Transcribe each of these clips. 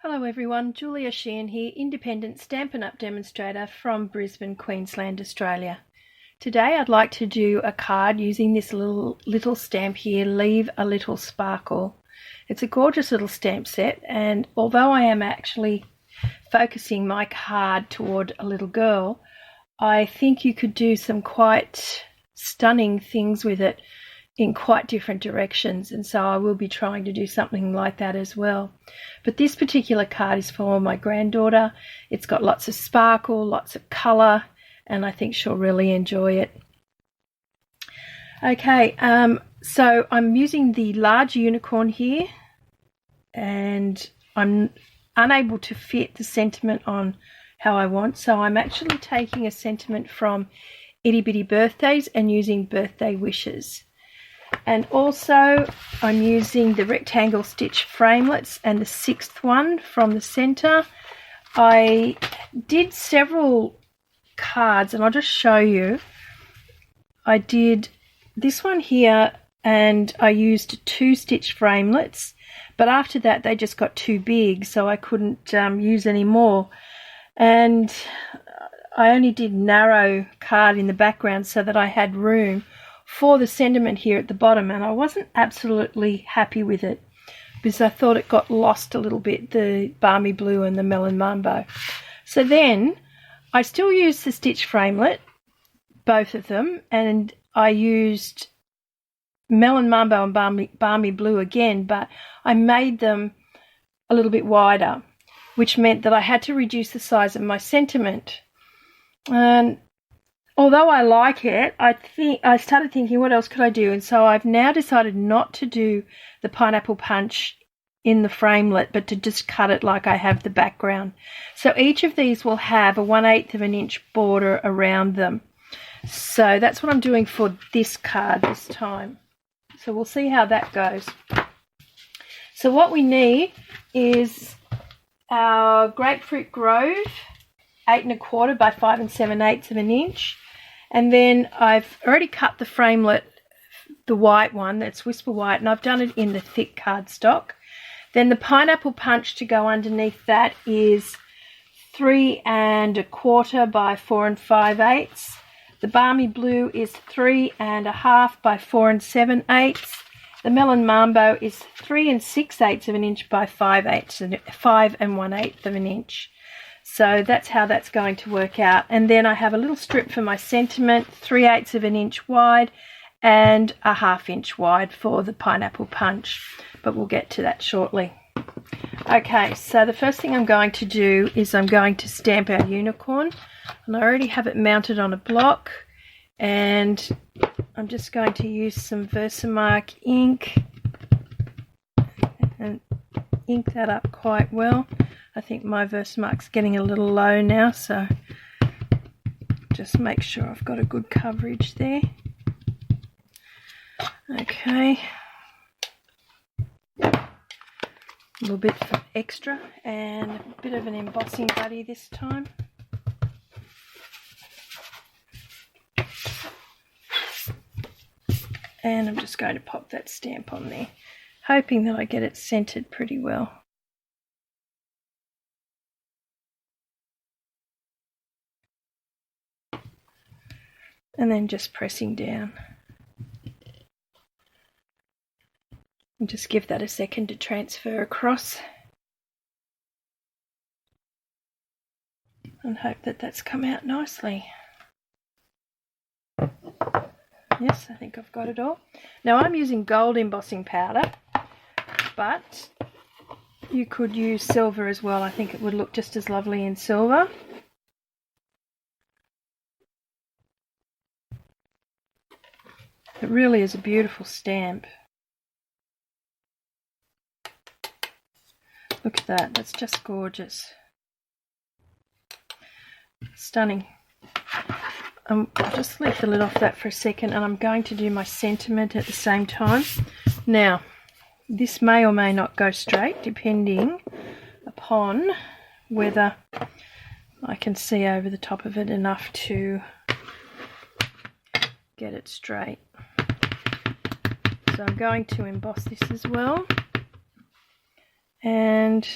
Hello everyone, Julia Sheehan here, independent Stampin' Up demonstrator from Brisbane, Queensland, Australia. Today I'd like to do a card using this little stamp here, Leave a Little Sparkle. It's a gorgeous little stamp set, and although I am actually focusing my card toward a little girl, I think you could do some quite stunning things with it in quite different directions, and so I will be trying to do something like that as well. But this particular card is for my granddaughter. It's got lots of sparkle, lots of colour, and I think she'll really enjoy it. Okay, so I'm using the large unicorn here, and I'm unable to fit the sentiment on how I want, so I'm actually taking a sentiment from Itty Bitty Birthdays and using birthday wishes. And also I'm using the rectangle stitch framelits and the 6th one from the center. I did several cards and I'll just show you. I did this one here and I used 2 stitch framelits, but after that they just got too big, so I couldn't use any more. And I only did narrow card in the background so that I had room for the sentiment here at the bottom, and I wasn't absolutely happy with it because I thought it got lost a little bit, the Balmy Blue and the Melon Mambo. So then I still used the stitch framelit, both of them, and I used Melon Mambo and Balmy Blue again, but I made them a little bit wider, which meant that I had to reduce the size of my sentiment. And although I like it, I started thinking, what else could I do? And so I've now decided not to do the pineapple punch in the framelit, but to just cut it like I have the background. So each of these will have a 1/8 of an inch border around them. So that's what I'm doing for this card this time. So we'll see how that goes. So what we need is our Grapefruit Grove, 8 1/4 by 5 7/8 of an inch. And then I've already cut the framelit, the white one, that's Whisper White, and I've done it in the thick cardstock. Then the pineapple punch to go underneath that is 3 1/4 by 4 5/8. The Balmy Blue is 3 1/2 by 4 7/8. The Melon Mambo is 3 6/8 of an inch by 5 1/8 of an inch. So that's how that's going to work out. And then I have a little strip for my sentiment, 3/8 of an inch wide and a 1/2 inch wide for the pineapple punch. But we'll get to that shortly. Okay, so the first thing I'm going to do is I'm going to stamp our unicorn. And I already have it mounted on a block. And I'm just going to use some VersaMark ink and ink that up quite well. I think my VersaMark's getting a little low now, so just make sure I've got a good coverage there. Okay. A little bit extra and a bit of an embossing buddy this time. And I'm just going to pop that stamp on there, hoping that I get it centered pretty well. And then just pressing down. And just give that a second to transfer across. And hope that that's come out nicely. Yes, I think I've got it all. Now I'm using gold embossing powder, but you could use silver as well. I think it would look just as lovely in silver. It really is a beautiful stamp. Look at that, that's just gorgeous. Stunning. I'll just leave the lid off that for a second, and I'm going to do my sentiment at the same time. Now, this may or may not go straight, depending upon whether I can see over the top of it enough to get it straight. So I'm going to emboss this as well. And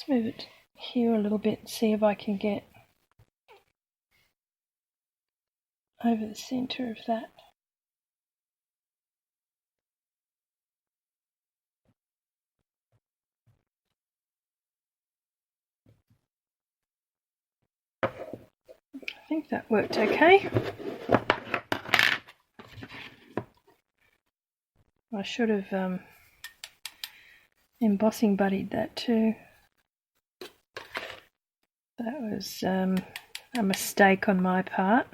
Just move it here a little bit and see if I can get over the centre of that. I think that worked okay. I should have embossing buddied that too. That was a mistake on my part.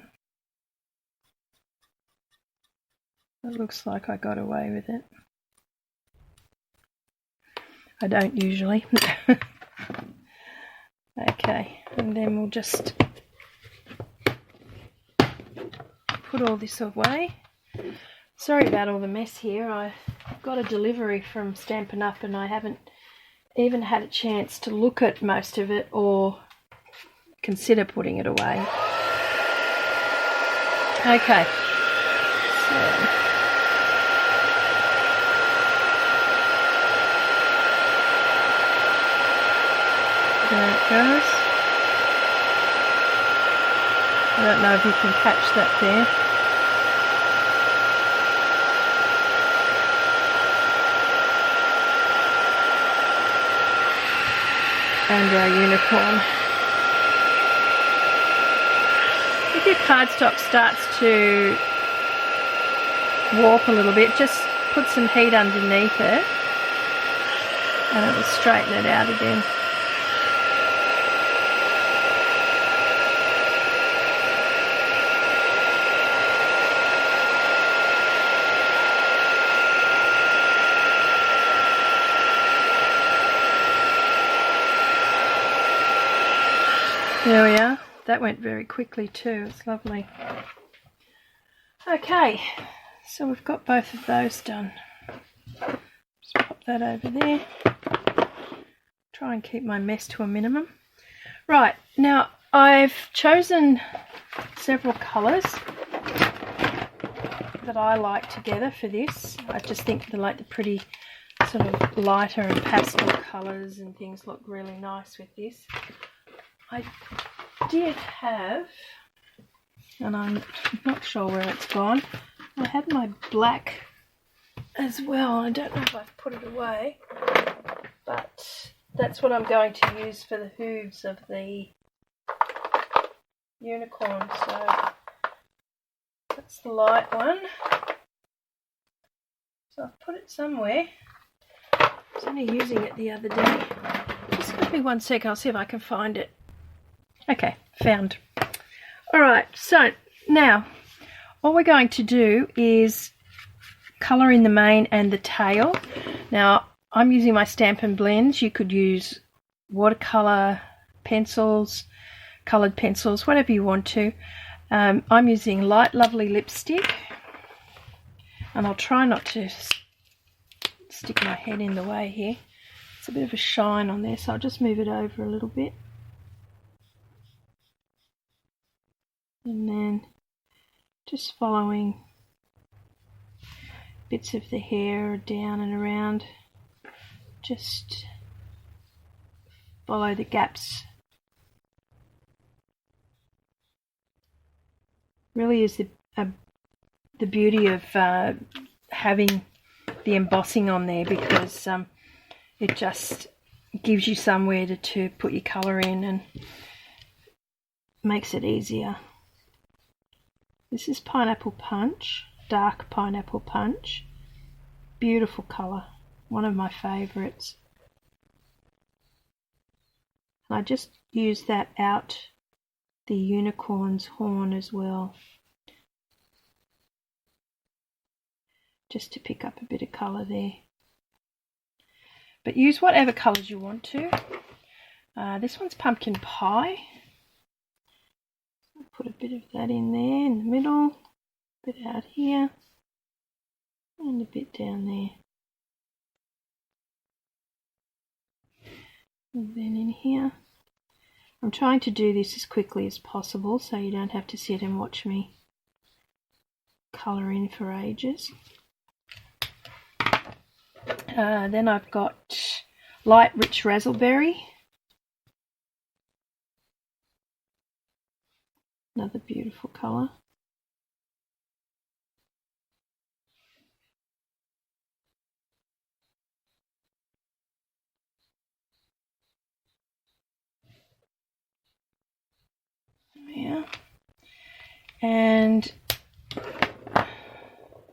It looks like I got away with it. I don't usually. Okay, and then we'll just put all this away. Sorry about all the mess here. I got a delivery from Stampin'UP and I haven't even had a chance to look at most of it or consider putting it away. Okay, so there it goes. I don't know if you can catch that there. And our unicorn. If your cardstock starts to warp a little bit, just put some heat underneath it and it will straighten it out again. There we are. That went very quickly too. It's lovely. Okay, so we've got both of those done. Just pop that over there. Try and keep my mess to a minimum. Right, now I've chosen several colours that I like together for this. I just think the pretty sort of lighter and pastel colours and things look really nice with this. I did have, and I'm not sure where it's gone, I had my black as well. I don't know if I've put it away, but that's what I'm going to use for the hooves of the unicorn. So that's the light one. So I've put it somewhere. I was only using it the other day. Just give me 1 sec, I'll see if I can find it. Okay, found. Alright, so now all we're going to do is colour in the mane and the tail. Now I'm using my Stampin' Blends. You could use watercolour pencils, coloured pencils, whatever you want to. I'm using Light Lovely lipstick and I'll try not to stick my head in the way here. It's a bit of a shine on there, so I'll just move it over a little bit. And then just following bits of the hair down and around, just follow the gaps. Really is the beauty of having the embossing on there, because it just gives you somewhere to put your colour in and makes it easier. This is Pineapple Punch, dark Pineapple Punch. Beautiful colour, one of my favourites. I just use that out the unicorn's horn as well, just to pick up a bit of colour there. But use whatever colours you want to. This one's Pumpkin Pie. Put a bit of that in there in the middle, a bit out here, and a bit down there. And then in here. I'm trying to do this as quickly as possible so you don't have to sit and watch me colour in for ages. Then I've got Light Rich Razzleberry. Another beautiful colour. Yeah. And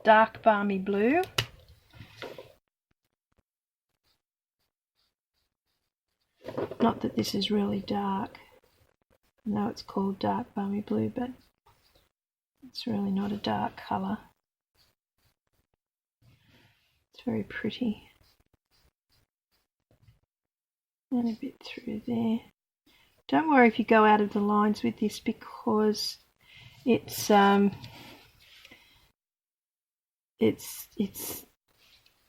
dark balmy blue. Not that this is really dark. I know it's called dark balmy blue, but it's really not a dark colour. It's very pretty. And a bit through there. Don't worry if you go out of the lines with this, because it's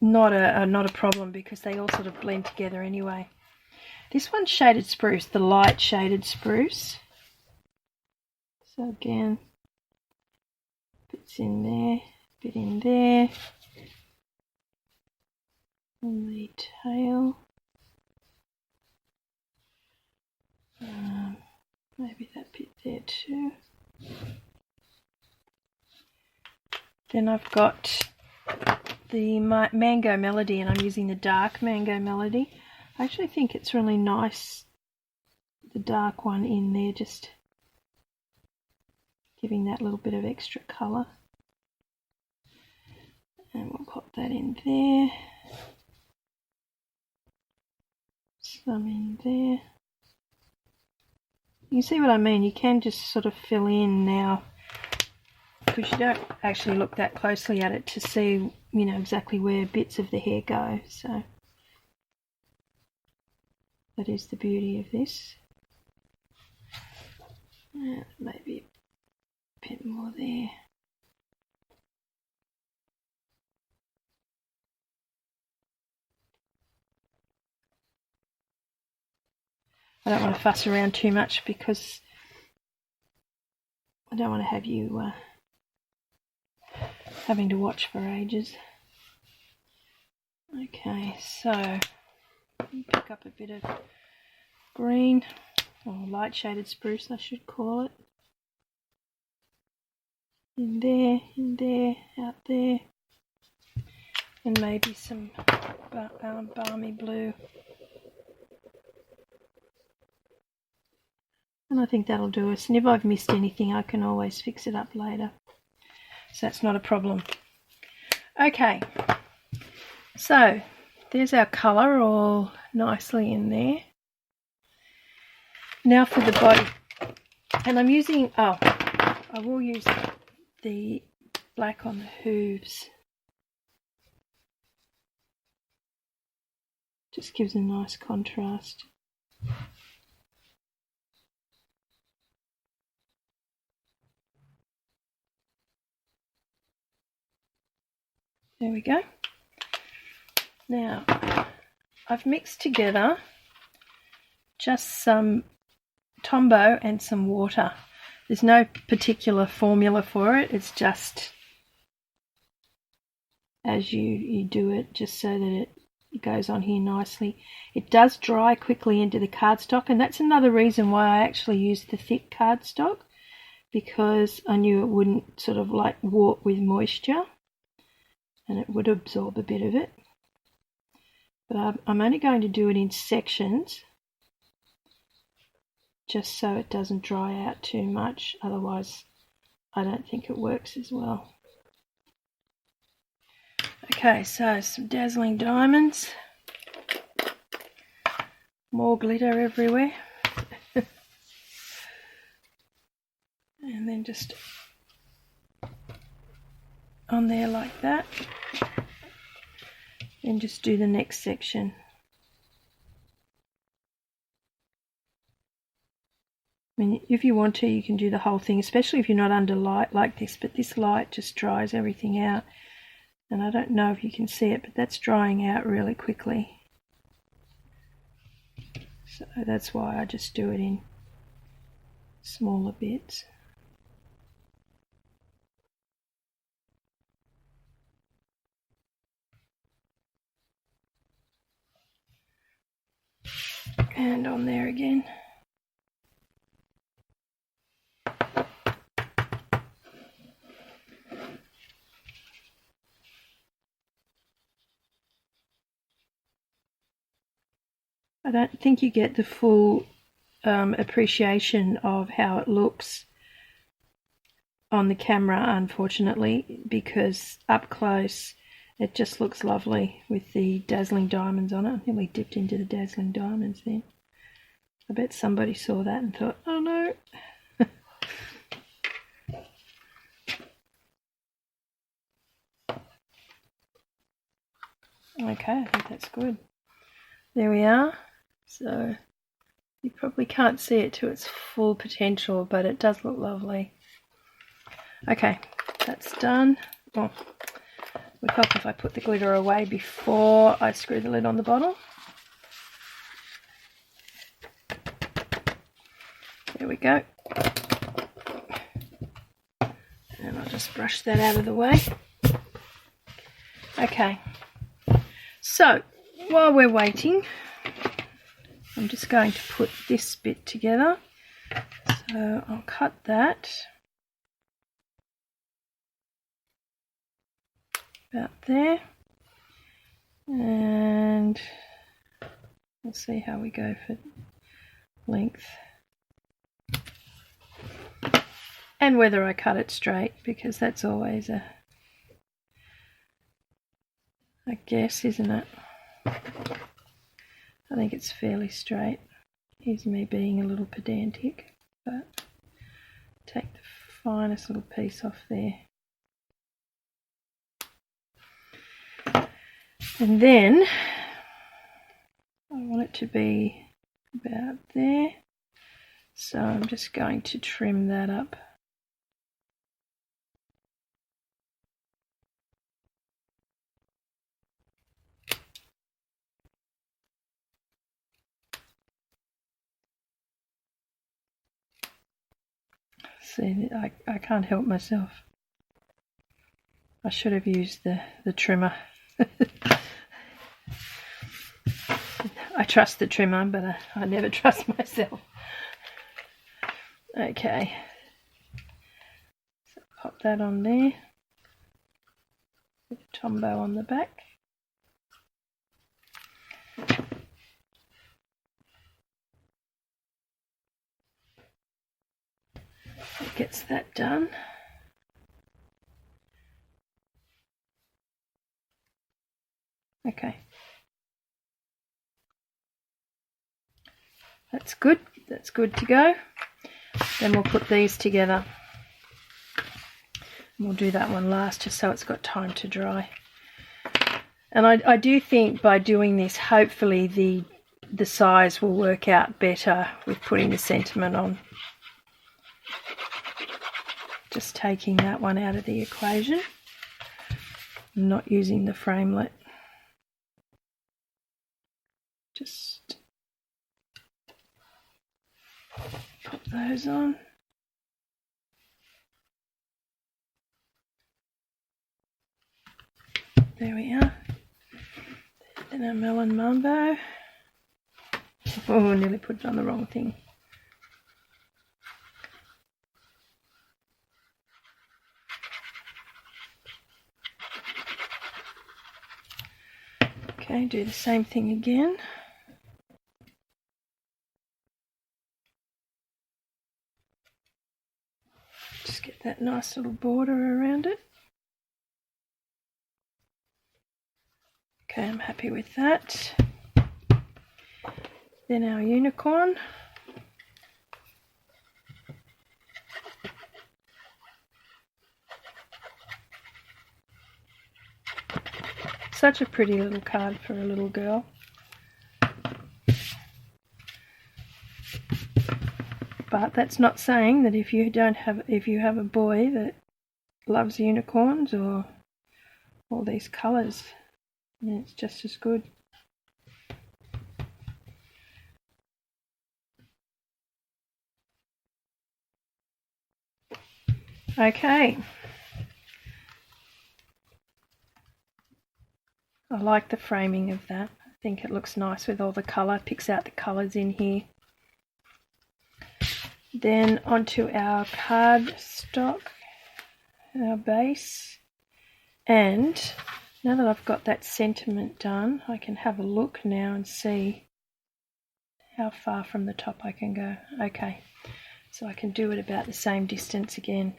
not a problem, because they all sort of blend together anyway. This one's shaded spruce, the light shaded spruce. So again, bits in there, bit in there, on the tail. Maybe that bit there too. Then I've got the Mango Melody, and I'm using the dark Mango Melody. I actually think it's really nice, the dark one in there, just giving that little bit of extra colour. And we'll pop that in there. Some in there. You see what I mean? You can just sort of fill in now, because you don't actually look that closely at it to see, you know, exactly where bits of the hair go. So that is the beauty of this. Maybe a bit more there. I don't want to fuss around too much, because I don't want to have you having to watch for ages. Okay, so pick up a bit of green, or light shaded spruce I should call it. In there, out there. And maybe some balmy blue. And I think that'll do us. And if I've missed anything, I can always fix it up later. So that's not a problem. Okay, so there's our colour all nicely in there. Now for the body. And I'm using, I will use the black on the hooves. Just gives a nice contrast. There we go. Now, I've mixed together just some Tombow and some water. There's no particular formula for it. It's just as you do it, just so that it goes on here nicely. It does dry quickly into the cardstock, and that's another reason why I actually used the thick cardstock, because I knew it wouldn't sort of like warp with moisture, and it would absorb a bit of it. But I'm only going to do it in sections, just so it doesn't dry out too much. Otherwise, I don't think it works as well. Okay, so some Dazzling diamonds. More glitter everywhere. And then just on there like that. And just do the next section. I mean, if you want to, you can do the whole thing, especially if you're not under light like this, but this light just dries everything out. And I don't know if you can see it, but that's drying out really quickly. So that's why I just do it in smaller bits. And on there again. I don't think you get the full appreciation of how it looks on the camera, unfortunately, because up close it just looks lovely with the Dazzling diamonds on it. I think we dipped into the Dazzling diamonds then. I bet somebody saw that and thought, oh no. Okay, I think that's good. There we are. So you probably can't see it to its full potential, but it does look lovely. Okay, that's done. Oh, it would help if I put the glitter away before I screw the lid on the bottle. There we go. And I'll just brush that out of the way. Okay. So, while we're waiting, I'm just going to put this bit together. So I'll cut that about there, and we'll see how we go for length and whether I cut it straight, because that's always a guess, isn't it? I think it's fairly straight. Here's me being a little pedantic, but take the finest little piece off there. And then I want it to be about there, so I'm just going to trim that up. See, I can't help myself. I should have used the trimmer. I trust the trimmer, but I never trust myself. Okay, so pop that on there. Put a Tombow on the back. That gets that done. Okay. That's good. That's good to go. Then we'll put these together. We'll do that one last, just so it's got time to dry. And I do think by doing this, hopefully the size will work out better with putting the sentiment on. Just taking that one out of the equation. I'm not using the framelit. Just pop those on. There we are. Then our Melon Mambo. Oh, nearly put it on the wrong thing. Okay, do the same thing again. Just get that nice little border around it. Okay, I'm happy with that. Then our unicorn. Such a pretty little card for a little girl. But that's not saying that if you have a boy that loves unicorns or all these colours, then it's just as good. Okay. I like the framing of that. I think it looks nice with all the colour, picks out the colours in here. Then onto our cardstock, our base. And now that I've got that sentiment done, I can have a look now and see how far from the top I can go. Okay, so I can do it about the same distance again.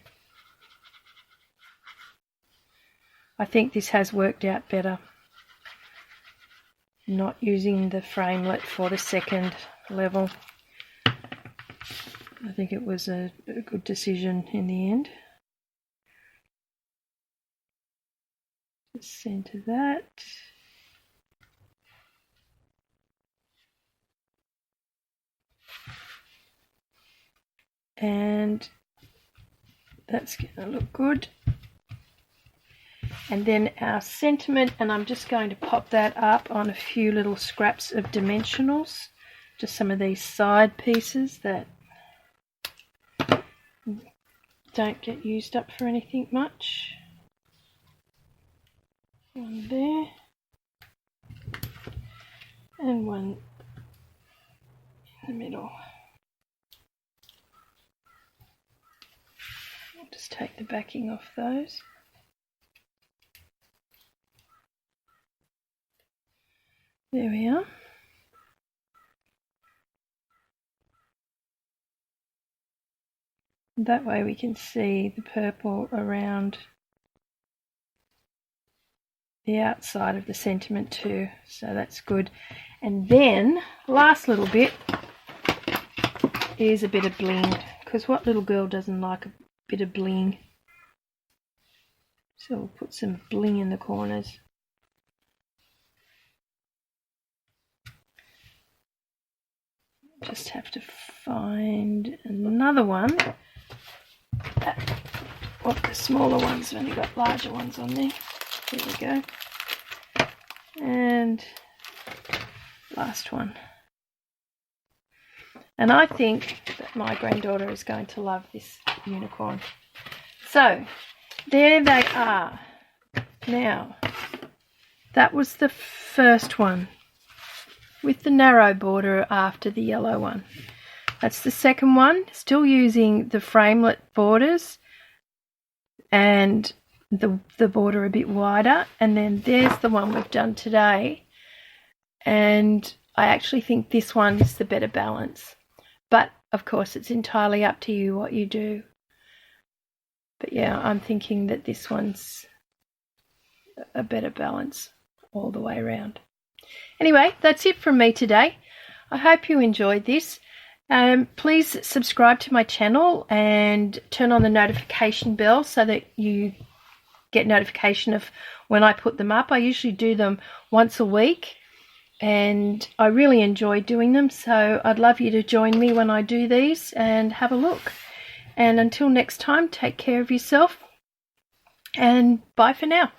I think this has worked out better, not using the framelit for the second level. I think it was a good decision in the end. Just center that. And that's going to look good. And then our sentiment, and I'm just going to pop that up on a few little scraps of dimensionals, just some of these side pieces that don't get used up for anything much. One there, and one in the middle. I'll just take the backing off those. There we are. That way we can see the purple around the outside of the sentiment too, so that's good. And then last little bit is a bit of bling, because what little girl doesn't like a bit of bling? So we'll put some bling in the corners. Just have to find another one. What the smaller ones, only got larger ones on there. There we go. And last one. And I think that my granddaughter is going to love this unicorn. So there they are. Now, that was the first one with the narrow border after the yellow one. That's the second one, still using the framelit borders and the border a bit wider. And then there's the one we've done today. And I actually think this one is the better balance. But, of course, it's entirely up to you what you do. But, yeah, I'm thinking that this one's a better balance all the way around. Anyway, that's it from me today. I hope you enjoyed this. Please subscribe to my channel and turn on the notification bell so that you get notification of when I put them up. I usually do them once a week and I really enjoy doing them, so I'd love you to join me when I do these and have a look. And until next time, take care of yourself and bye for now.